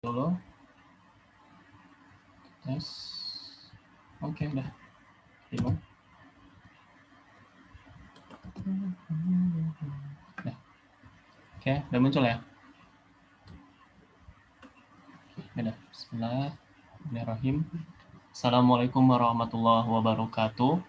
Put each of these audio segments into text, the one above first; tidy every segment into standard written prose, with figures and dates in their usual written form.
dulu. Tes. Oke, udah. Hilang. Nah, oke, udah muncul ya? Udah. Bismillahirrahmanirrahim. Assalamualaikum warahmatullahi wabarakatuh.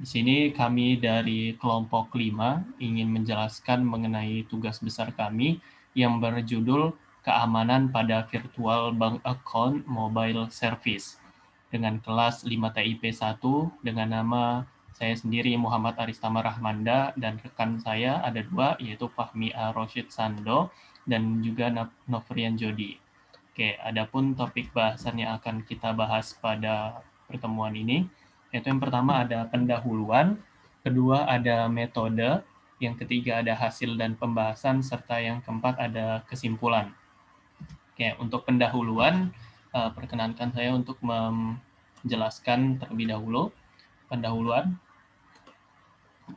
Di sini kami dari kelompok 5 ingin menjelaskan mengenai tugas besar kami yang berjudul Keamanan pada Virtual Bank Account Mobile Service dengan kelas 5 TIP 1 dengan nama saya sendiri Muhammad Aristama Rahmanda dan rekan saya ada 2 yaitu Fahmi A. Roshid Sando dan juga Novrian Jodi. Oke, adapun topik bahasan yang akan kita bahas pada pertemuan ini yaitu yang pertama ada pendahuluan, kedua ada metode, yang ketiga ada hasil dan pembahasan, serta yang keempat ada kesimpulan. Oke, untuk pendahuluan, perkenankan saya untuk menjelaskan terlebih dahulu pendahuluan.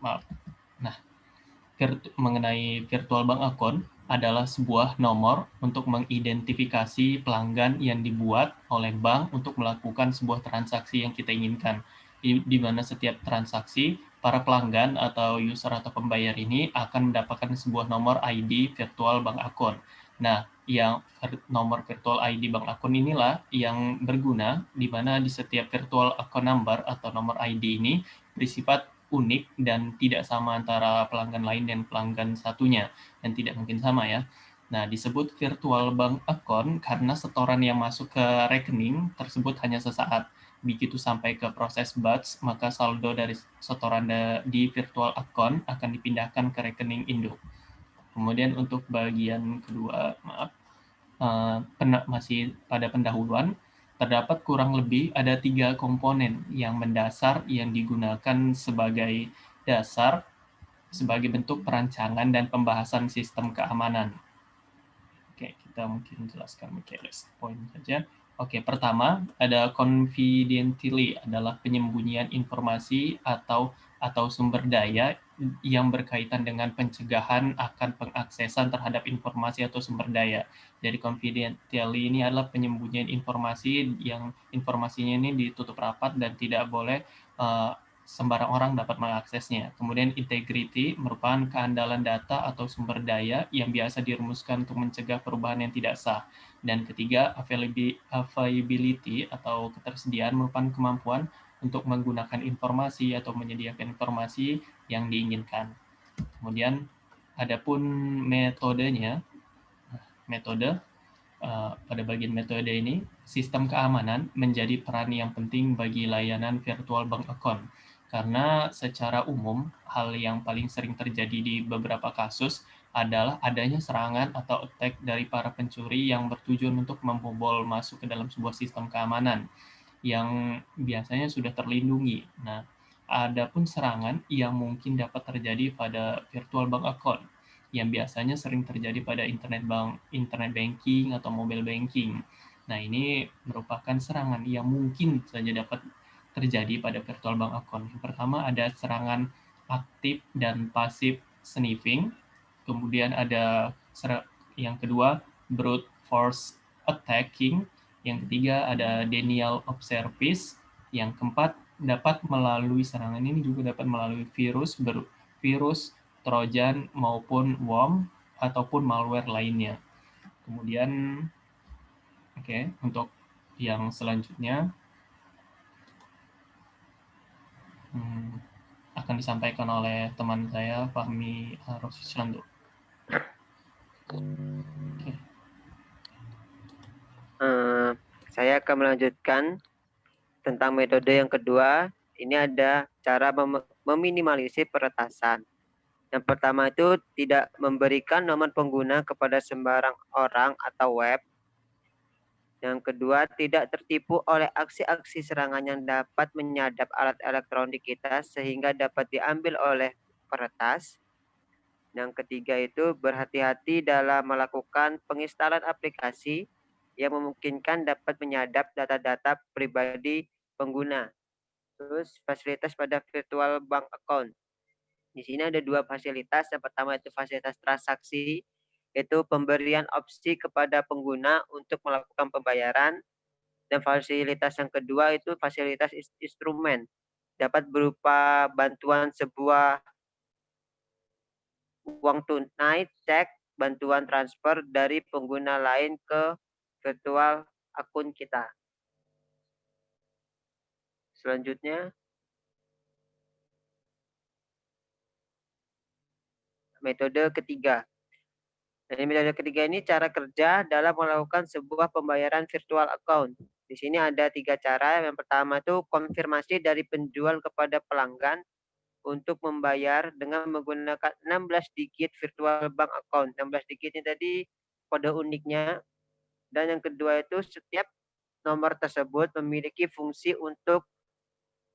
Maaf. Nah, mengenai virtual bank account adalah sebuah nomor untuk mengidentifikasi pelanggan yang dibuat oleh bank untuk melakukan sebuah transaksi yang kita inginkan. Di mana setiap transaksi, para pelanggan atau user atau pembayar ini akan mendapatkan sebuah nomor ID virtual bank account. Nah, yang nomor virtual ID bank account inilah yang berguna di mana di setiap virtual account number atau nomor ID ini bersifat unik dan tidak sama antara pelanggan lain dan pelanggan satunya, dan tidak mungkin sama ya. Nah, disebut virtual bank account karena setoran yang masuk ke rekening tersebut hanya sesaat. Begitu sampai ke proses batch, maka saldo dari setoran di virtual account akan dipindahkan ke rekening induk. Kemudian untuk bagian kedua, maaf, masih pada pendahuluan, terdapat kurang lebih ada 3 komponen yang mendasar yang digunakan sebagai dasar sebagai bentuk perancangan dan pembahasan sistem keamanan. Oke, kita mungkin jelaskan list point saja. Oke, pertama ada confidentially adalah penyembunyian informasi atau sumber daya yang berkaitan dengan pencegahan akan pengaksesan terhadap informasi atau sumber daya. Jadi confidentially ini adalah penyembunyian informasi yang informasinya ini ditutup rapat dan tidak boleh sembarang orang dapat mengaksesnya. Kemudian integrity merupakan keandalan data atau sumber daya yang biasa dirumuskan untuk mencegah perubahan yang tidak sah. Dan ketiga, availability atau ketersediaan merupakan kemampuan untuk menggunakan informasi atau menyediakan informasi yang diinginkan. Kemudian, adapun metodenya, metode pada bagian metode ini, sistem keamanan menjadi peran yang penting bagi layanan virtual bank account. Karena secara umum, hal yang paling sering terjadi di beberapa kasus adalah adanya serangan atau attack dari para pencuri yang bertujuan untuk membobol masuk ke dalam sebuah sistem keamanan yang biasanya sudah terlindungi. Nah, adapun serangan yang mungkin dapat terjadi pada virtual bank account yang biasanya sering terjadi pada internet banking atau mobile banking. Nah, ini merupakan serangan yang mungkin saja dapat terjadi pada virtual bank account. Yang pertama ada serangan aktif dan pasif sniffing. Kemudian ada yang kedua brute force attacking. Yang ketiga ada denial of service. Yang keempat dapat melalui serangan ini juga dapat melalui virus Trojan maupun worm ataupun malware lainnya. Kemudian, untuk yang selanjutnya akan disampaikan oleh teman saya Fahmi Rosislandu. Saya akan melanjutkan tentang metode yang kedua. Ini ada cara meminimalisir peretasan. Yang pertama itu tidak memberikan nomor pengguna kepada sembarang orang atau web. Yang kedua, tidak tertipu oleh aksi-aksi serangan yang dapat menyadap alat elektronik kita sehingga dapat diambil oleh peretas. Yang ketiga itu berhati-hati dalam melakukan penginstalan aplikasi yang memungkinkan dapat menyadap data-data pribadi pengguna. Terus fasilitas pada virtual bank account. Di sini ada 2 fasilitas. Yang pertama itu fasilitas transaksi yaitu pemberian opsi kepada pengguna untuk melakukan pembayaran. Dan fasilitas yang kedua itu fasilitas instrumen, dapat berupa bantuan sebuah uang tunai, cek, bantuan transfer dari pengguna lain ke virtual akun kita. Selanjutnya, metode ketiga. Dan metode ketiga ini cara kerja dalam melakukan sebuah pembayaran virtual account. Di sini ada 3 cara. Yang pertama itu konfirmasi dari penjual kepada pelanggan untuk membayar dengan menggunakan 16 digit virtual bank account. 16 digit ini tadi kode uniknya. Dan yang kedua itu setiap nomor tersebut memiliki fungsi untuk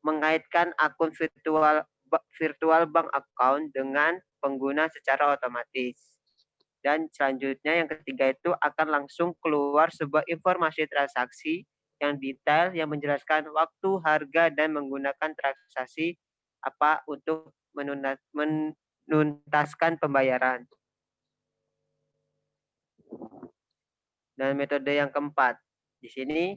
mengaitkan akun virtual bank account dengan pengguna secara otomatis. Dan selanjutnya yang ketiga itu akan langsung keluar sebuah informasi transaksi yang detail yang menjelaskan waktu, harga, dan menggunakan transaksi apa untuk menuntaskan pembayaran. Dan metode yang keempat, di sini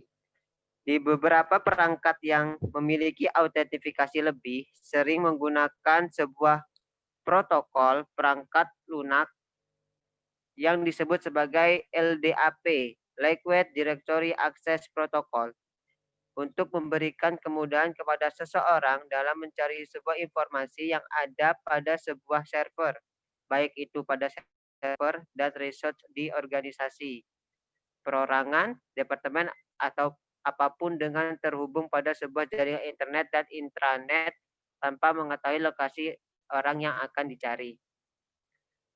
di beberapa perangkat yang memiliki autentifikasi lebih sering menggunakan sebuah protokol perangkat lunak yang disebut sebagai LDAP, Lightweight Directory Access Protocol, untuk memberikan kemudahan kepada seseorang dalam mencari sebuah informasi yang ada pada sebuah server, baik itu pada server dan research di organisasi, perorangan, departemen, atau apapun dengan terhubung pada sebuah jaringan internet dan intranet tanpa mengetahui lokasi orang yang akan dicari.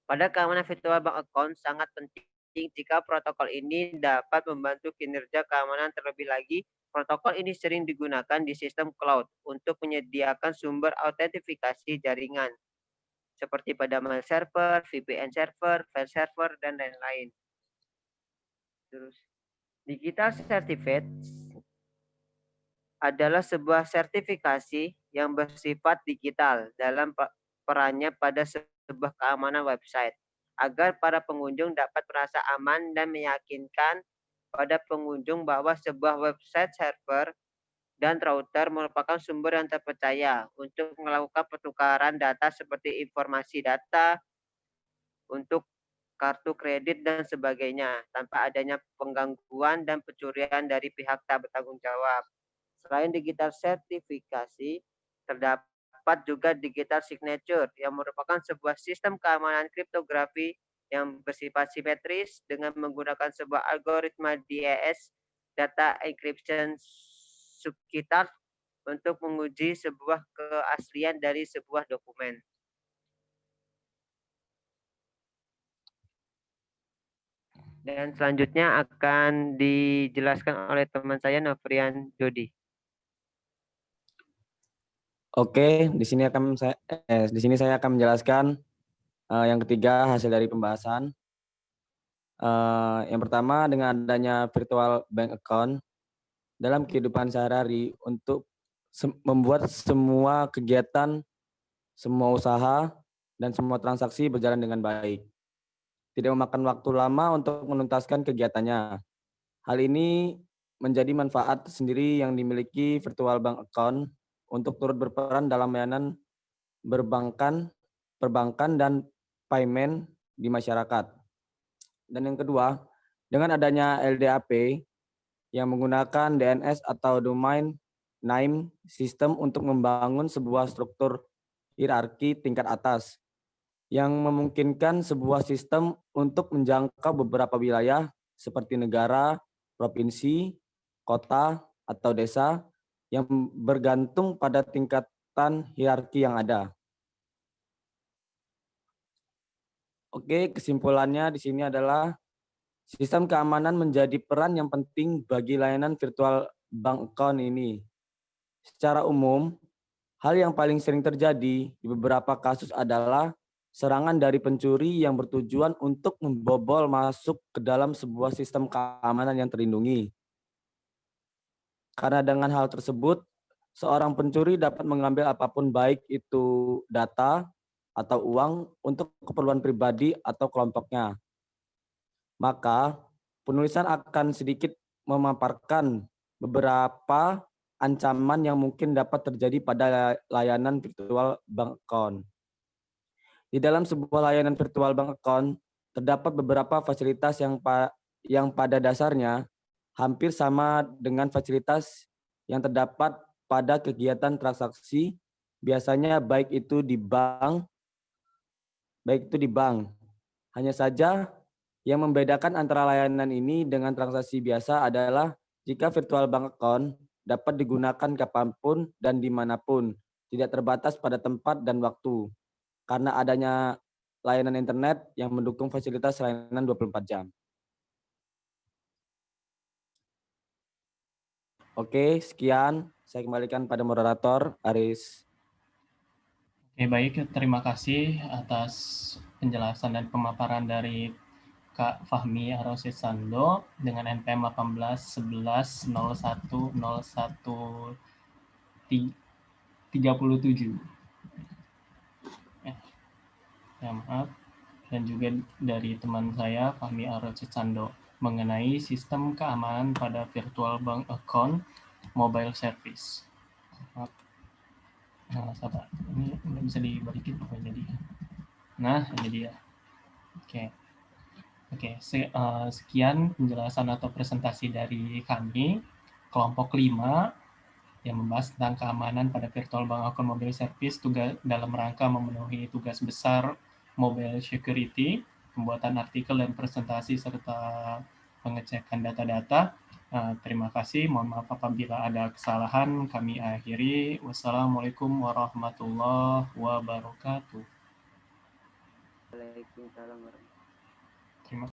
Pada keamanan virtual bank account sangat penting jika protokol ini dapat membantu kinerja keamanan. Terlebih lagi, protokol ini sering digunakan di sistem cloud untuk menyediakan sumber autentifikasi jaringan, seperti pada mail server, VPN server, file server, dan lain-lain. Terus, digital certificates adalah sebuah sertifikasi yang bersifat digital dalam perannya pada sebuah keamanan website, agar para pengunjung dapat merasa aman dan meyakinkan pada pengunjung bahwa sebuah website, server, dan router merupakan sumber yang terpercaya untuk melakukan pertukaran data seperti informasi data untuk kartu kredit dan sebagainya, tanpa adanya penggangguan dan pencurian dari pihak tak bertanggung jawab. Selain digital sertifikasi, terdapat juga digital signature yang merupakan sebuah sistem keamanan kriptografi yang bersifat simetris dengan menggunakan sebuah algoritma DES, data encryption subkitar, untuk menguji sebuah keaslian dari sebuah dokumen. Dan selanjutnya akan dijelaskan oleh teman saya Novrian Jody. Oke, di sini saya akan menjelaskan yang ketiga hasil dari pembahasan. Yang pertama, dengan adanya virtual bank account dalam kehidupan sehari-hari untuk membuat semua kegiatan, semua usaha, dan semua transaksi berjalan dengan baik. Tidak memakan waktu lama untuk menuntaskan kegiatannya. Hal ini menjadi manfaat sendiri yang dimiliki virtual bank account untuk turut berperan dalam layanan perbankan, dan payment di masyarakat. Dan yang kedua, dengan adanya LDAP yang menggunakan DNS atau Domain Name System untuk membangun sebuah struktur hierarki tingkat atas yang memungkinkan sebuah sistem untuk menjangkau beberapa wilayah seperti negara, provinsi, kota, atau desa yang bergantung pada tingkatan hierarki yang ada. Oke, kesimpulannya di sini adalah sistem keamanan menjadi peran yang penting bagi layanan virtual bank account ini. Secara umum, hal yang paling sering terjadi di beberapa kasus adalah serangan dari pencuri yang bertujuan untuk membobol masuk ke dalam sebuah sistem keamanan yang terlindungi. Karena dengan hal tersebut, seorang pencuri dapat mengambil apapun, baik itu data atau uang, untuk keperluan pribadi atau kelompoknya. maka penulisan akan sedikit memaparkan beberapa ancaman yang mungkin dapat terjadi pada layanan virtual bank account. Di dalam sebuah layanan virtual bank account, terdapat beberapa fasilitas yang pada dasarnya hampir sama dengan fasilitas yang terdapat pada kegiatan transaksi, biasanya baik itu di bank. Hanya saja yang membedakan antara layanan ini dengan transaksi biasa adalah jika virtual bank account dapat digunakan kapanpun dan dimanapun, tidak terbatas pada tempat dan waktu, karena adanya layanan internet yang mendukung fasilitas layanan 24 jam. Oke, sekian. Saya kembalikan pada moderator, Aris. Oke, baik. Terima kasih atas penjelasan dan pemaparan dari Kak Fahmi Arosid Sando dengan NPM 18 11 01 01 37. Ya, maaf. Dan juga dari teman saya Fahmi Arosid Sando mengenai sistem keamanan pada virtual bank account mobile service. Maaf. Nah, sabar. Ini nggak bisa dibalikin pokoknya dia. Nah, ini dia. Oke. Sekian penjelasan atau presentasi dari kami, kelompok 5, yang membahas tentang keamanan pada virtual bank account mobile service dalam rangka memenuhi tugas besar mobile security, pembuatan artikel dan presentasi, serta pengecekan data-data. Terima kasih. Mohon maaf apabila ada kesalahan. Kami akhiri. Wassalamualaikum warahmatullahi wabarakatuh. Waalaikumsalam warahmatullahi wabarakatuh. Terima kasih.